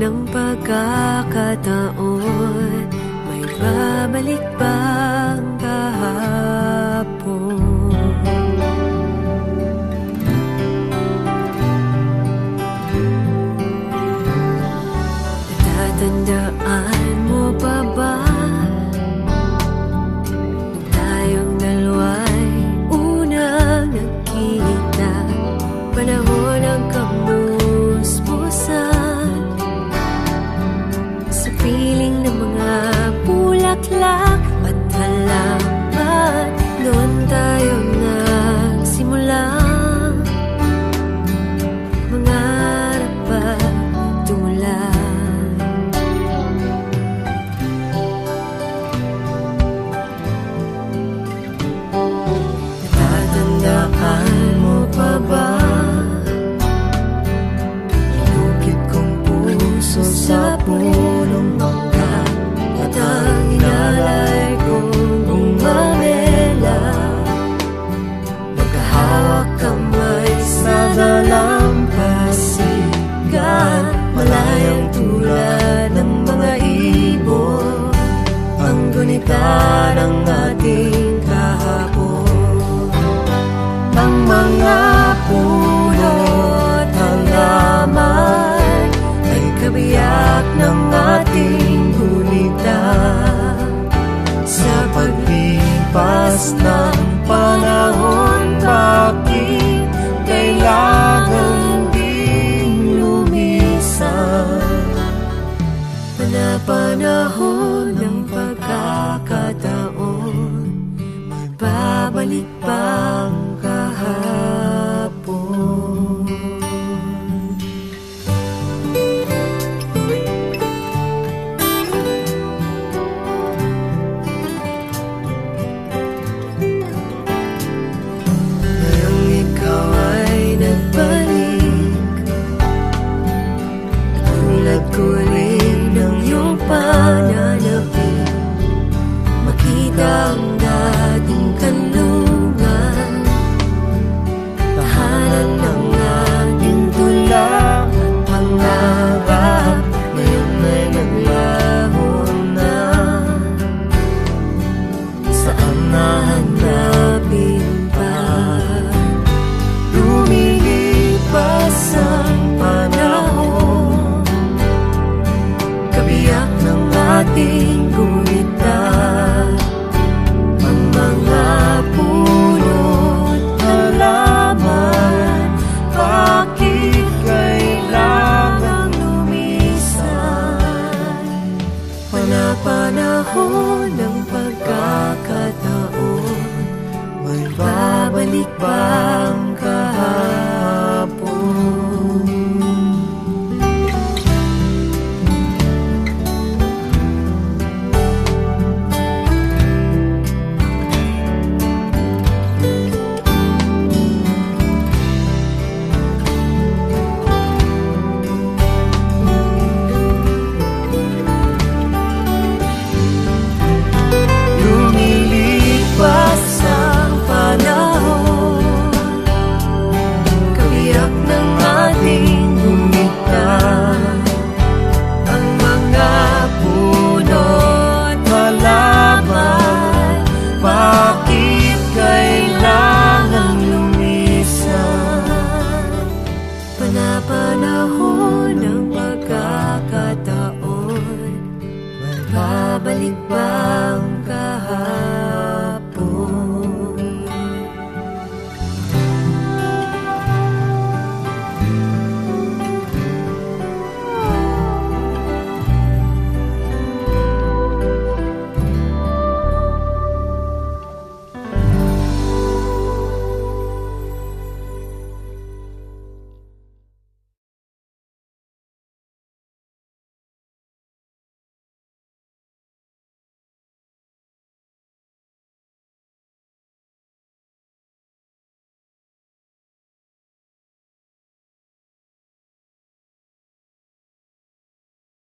ng pagkakataon, may babalik bang kahapon? Natatandaan mo pa ba nung tayong dalawa'y unang nagkita? Panahon ng kamusmusan, sa piling ng mga bulaklak at halaman, noon tayo nagsimula mangarap at tumulad. Natatandaan mo pa ba sa punong mangga at ang inalay kong gumamela, magkahawak kamay sa dalampasigan, malayang tulad ng mga ibon, ang gunita ng ating kahapon. Ang mga puno at halaman ay kabiyak ng ating gunita. Sa paglipas ng panahon, bakit kailangan ding lumisan? Panahon ng pagkakataon, magbabalik bang kahapon? Kuling ng iyong pananapin, makita ang dating kanlungan, tahanan ng ating tula at pangarap, ngayon ay naglaho na. Saan nahanapin pa? Lumilipas ang panahon, kabiyak ng ating gunita. Ang mga puno't halaman, bakit kailangang lumisan? Panahon